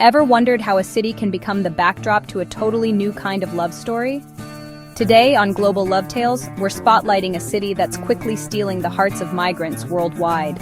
Ever wondered how a city can become the backdrop to a totally new kind of love story? Today on Global Love Tales, we're spotlighting a city that's quickly stealing the hearts of migrants worldwide.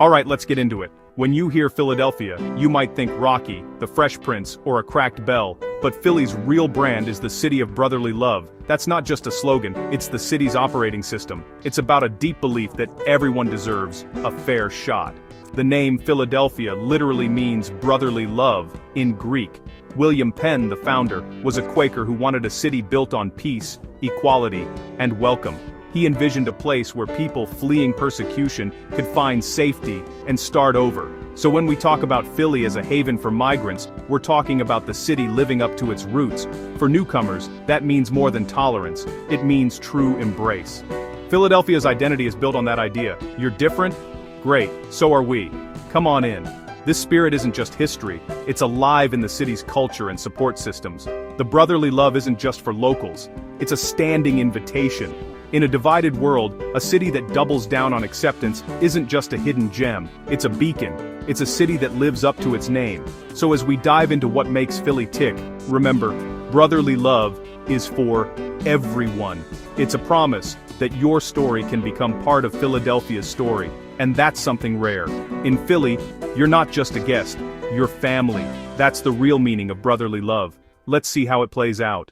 Alright, let's get into it. When you hear Philadelphia, you might think Rocky, the Fresh Prince, or a cracked bell, but Philly's real brand is the city of brotherly love. That's not just a slogan, it's the city's operating system. It's about a deep belief that everyone deserves a fair shot. The name Philadelphia literally means brotherly love in Greek. William Penn, the founder, was a Quaker who wanted a city built on peace, equality, and welcome. He envisioned a place where people fleeing persecution could find safety and start over. So when we talk about Philly as a haven for migrants, we're talking about the city living up to its roots. For newcomers, that means more than tolerance, it means true embrace. Philadelphia's identity is built on that idea. You're different? Great, so are we. Come on in. This spirit isn't just history, it's alive in the city's culture and support systems. The brotherly love isn't just for locals, it's a standing invitation. In a divided world, a city that doubles down on acceptance isn't just a hidden gem, it's a beacon. It's a city that lives up to its name. So as we dive into what makes Philly tick, remember, brotherly love is for everyone. It's a promise that your story can become part of Philadelphia's story, and that's something rare. In Philly, you're not just a guest, you're family. That's the real meaning of brotherly love. Let's see how it plays out.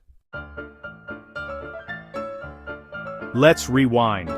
Let's rewind.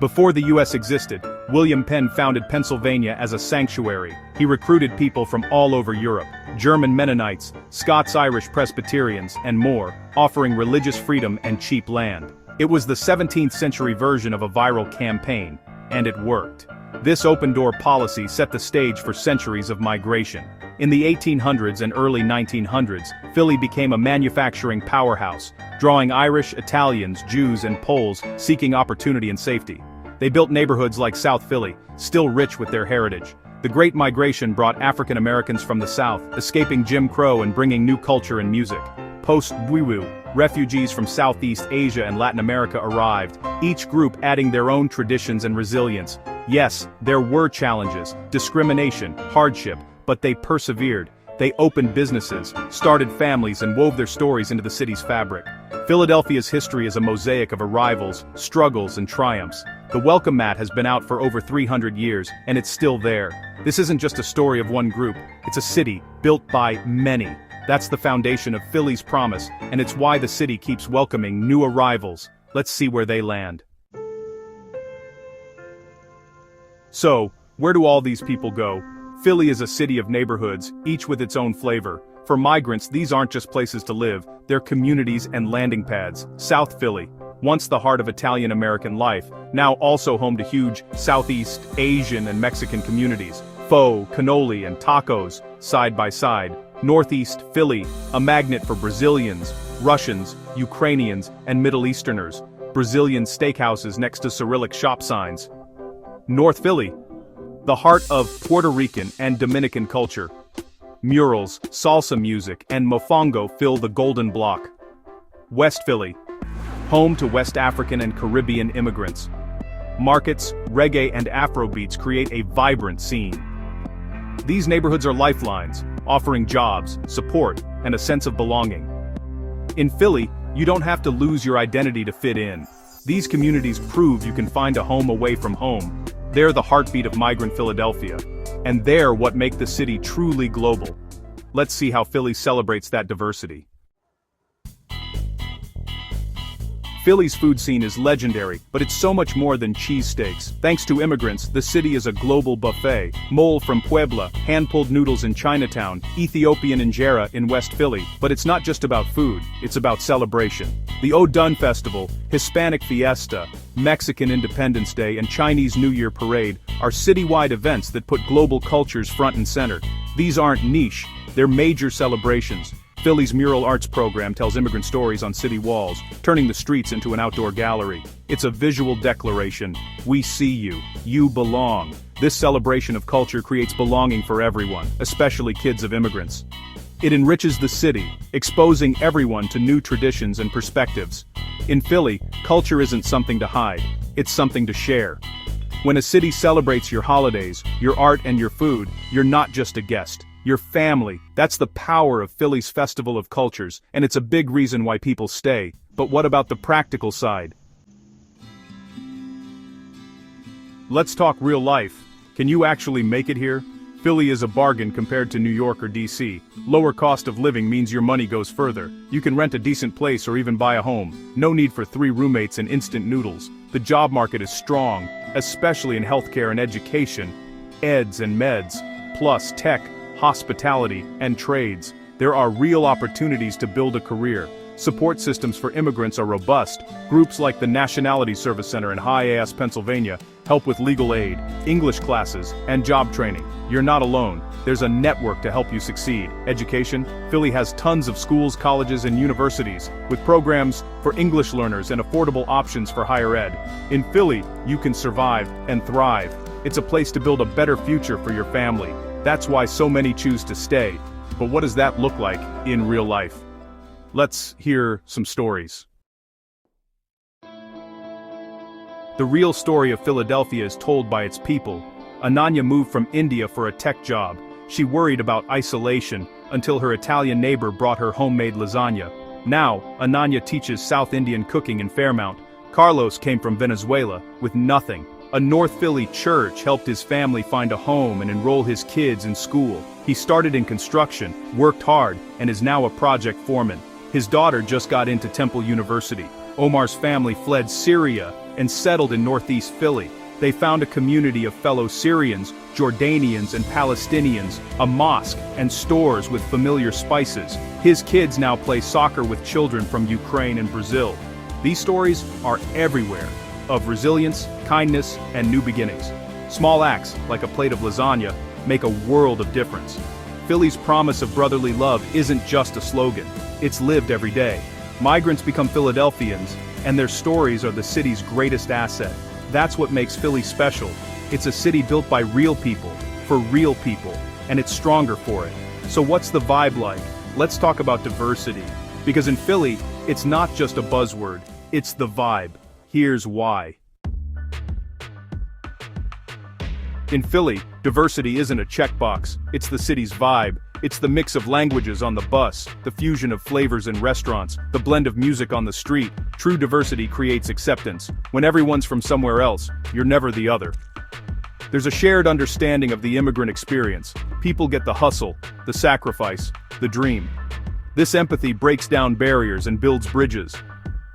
Before the US existed, William Penn founded Pennsylvania as a sanctuary. He recruited people from all over Europe, German Mennonites, Scots-Irish Presbyterians, and more, offering religious freedom and cheap land. It was the 17th century version of a viral campaign, and it worked. This open-door policy set the stage for centuries of migration. In the 1800s and early 1900s, Philly became a manufacturing powerhouse, drawing Irish, Italians, Jews, and Poles seeking opportunity and safety. They built neighborhoods like South Philly, still rich with their heritage. The Great Migration brought African Americans from the South, escaping Jim Crow and bringing new culture and music. Post-Bwiwu, refugees from Southeast Asia and Latin America arrived, each group adding their own traditions and resilience. Yes, there were challenges, discrimination, hardship, but they persevered. They opened businesses, started families, and wove their stories into the city's fabric. Philadelphia's history is a mosaic of arrivals, struggles, and triumphs. The welcome mat has been out for over 300 years, and it's still there. This isn't just a story of one group, it's a city built by many. That's the foundation of Philly's promise, and it's why the city keeps welcoming new arrivals. Let's see where they land. So, where do all these people go? Philly is a city of neighborhoods, each with its own flavor. For migrants, these aren't just places to live, they're communities and landing pads. South Philly, once the heart of Italian-American life, now also home to huge Southeast Asian and Mexican communities. Pho, cannoli, and tacos, side by side. Northeast Philly, a magnet for Brazilians, Russians, Ukrainians, and Middle Easterners. Brazilian steakhouses next to Cyrillic shop signs. North Philly, the heart of Puerto Rican and Dominican culture. Murals, salsa music, and mofongo fill the Golden Block. West Philly, home to West African and Caribbean immigrants. Markets, reggae, and Afrobeats create a vibrant scene. These neighborhoods are lifelines, offering jobs, support, and a sense of belonging. In Philly, you don't have to lose your identity to fit in. These communities prove you can find a home away from home. They're the heartbeat of migrant Philadelphia, and they're what make the city truly global. Let's see how Philly celebrates that diversity. Philly's food scene is legendary, but it's so much more than cheesesteaks. Thanks to immigrants, the city is a global buffet. Mole from Puebla, hand-pulled noodles in Chinatown, Ethiopian injera in West Philly. But it's not just about food, it's about celebration. The Odun Festival, Hispanic Fiesta, Mexican Independence Day, and Chinese New Year Parade are citywide events that put global cultures front and center. These aren't niche, they're major celebrations. Philly's mural arts program tells immigrant stories on city walls, turning the streets into an outdoor gallery. It's a visual declaration. We see you. You belong. This celebration of culture creates belonging for everyone, especially kids of immigrants. It enriches the city, exposing everyone to new traditions and perspectives. In Philly, culture isn't something to hide, it's something to share. When a city celebrates your holidays, your art and your food, you're not just a guest. You're family. That's the power of Philly's Festival of Cultures, and it's a big reason why people stay. But what about the practical side? Let's talk real life. Can you actually make it here? Philly is a bargain compared to New York or DC. Lower cost of living means your money goes further. You can rent a decent place or even buy a home. No need for 3 roommates and instant noodles. The job market is strong, especially in healthcare and education, eds and meds, plus tech, hospitality, and trades. There are real opportunities to build a career. Support systems for immigrants are robust. Groups like the Nationality Service Center in Hyannis, Pennsylvania, help with legal aid, English classes, and job training. You're not alone. There's a network to help you succeed. Education, Philly has tons of schools, colleges, and universities, with programs for English learners and affordable options for higher ed. In Philly, you can survive and thrive. It's a place to build a better future for your family. That's why so many choose to stay. But what does that look like in real life? Let's hear some stories. The real story of Philadelphia is told by its people. Ananya moved from India for a tech job. She worried about isolation until her Italian neighbor brought her homemade lasagna. Now, Ananya teaches South Indian cooking in Fairmount. Carlos came from Venezuela with nothing. A North Philly church helped his family find a home and enroll his kids in school. He started in construction, worked hard, and is now a project foreman. His daughter just got into Temple University. Omar's family fled Syria and settled in Northeast Philly. They found a community of fellow Syrians, Jordanians, and Palestinians, a mosque, and stores with familiar spices. His kids now play soccer with children from Ukraine and Brazil. These stories are everywhere, of resilience, kindness, and new beginnings. Small acts, like a plate of lasagna, make a world of difference. Philly's promise of brotherly love isn't just a slogan, it's lived every day. Migrants become Philadelphians, and their stories are the city's greatest asset. That's what makes Philly special. It's a city built by real people, for real people, and it's stronger for it. So what's the vibe like? Let's talk about diversity. Because in Philly, it's not just a buzzword, it's the vibe. Here's why. In Philly, diversity isn't a checkbox, it's the city's vibe. It's the mix of languages on the bus, the fusion of flavors in restaurants, the blend of music on the street. True diversity creates acceptance. When everyone's from somewhere else, you're never the other. There's a shared understanding of the immigrant experience. People get the hustle, the sacrifice, the dream. This empathy breaks down barriers and builds bridges.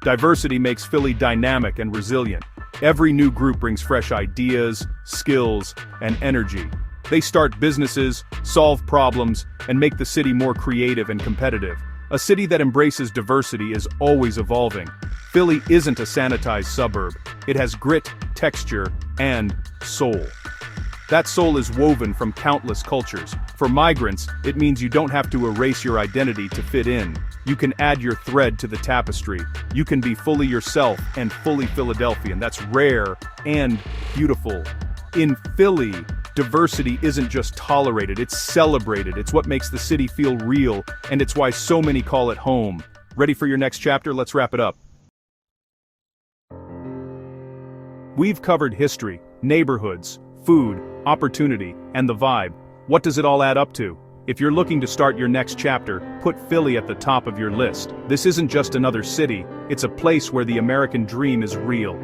Diversity makes Philly dynamic and resilient. Every new group brings fresh ideas, skills, and energy. They start businesses, solve problems, and make the city more creative and competitive. A city that embraces diversity is always evolving. Philly isn't a sanitized suburb. It has grit, texture, and soul. That soul is woven from countless cultures. For migrants, it means you don't have to erase your identity to fit in. You can add your thread to the tapestry. You can be fully yourself and fully Philadelphian. That's rare and beautiful. In Philly, diversity isn't just tolerated, it's celebrated. It's what makes the city feel real, and it's why so many call it home. Ready for your next chapter? Let's wrap it up. We've covered history, neighborhoods, food, opportunity, and the vibe. What does it all add up to? If you're looking to start your next chapter, put Philly at the top of your list. This isn't just another city, it's a place where the American dream is real.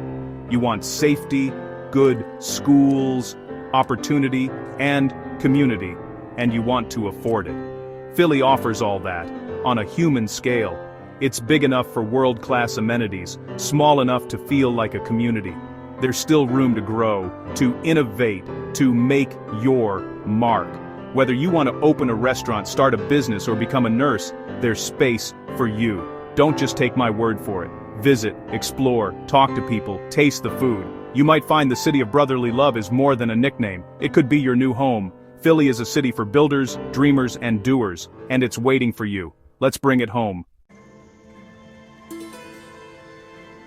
You want safety, good schools, opportunity, and community, and you want to afford it. Philly offers all that, on a human scale. It's big enough for world-class amenities, small enough to feel like a community. There's still room to grow, to innovate, to make your mark. Whether you want to open a restaurant, start a business, or become a nurse, there's space for you. Don't just take my word for it. Visit, explore, talk to people, taste the food. You might find the city of brotherly love is more than a nickname. It could be your new home. Philly is a city for builders, dreamers, and doers, and it's waiting for you. Let's bring it home.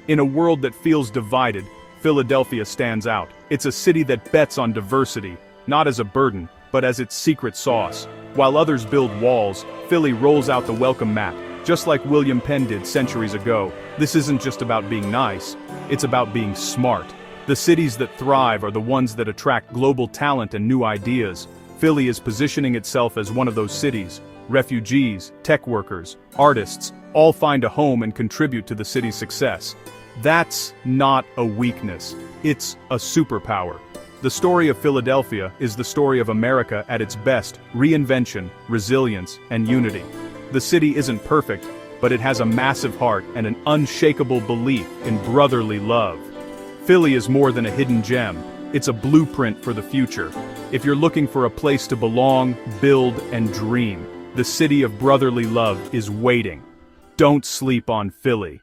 In a world that feels divided, Philadelphia stands out. It's a city that bets on diversity, not as a burden, but as its secret sauce. While others build walls, Philly rolls out the welcome mat, just like William Penn did centuries ago. This isn't just about being nice, it's about being smart. The cities that thrive are the ones that attract global talent and new ideas. Philly is positioning itself as one of those cities. Refugees, tech workers, artists, all find a home and contribute to the city's success. That's not a weakness, it's a superpower. The story of Philadelphia is the story of America at its best: reinvention, resilience, and unity. The city isn't perfect, but it has a massive heart and an unshakable belief in brotherly love. Philly is more than a hidden gem, it's a blueprint for the future. If you're looking for a place to belong, build, and dream, the city of brotherly love is waiting. Don't sleep on Philly.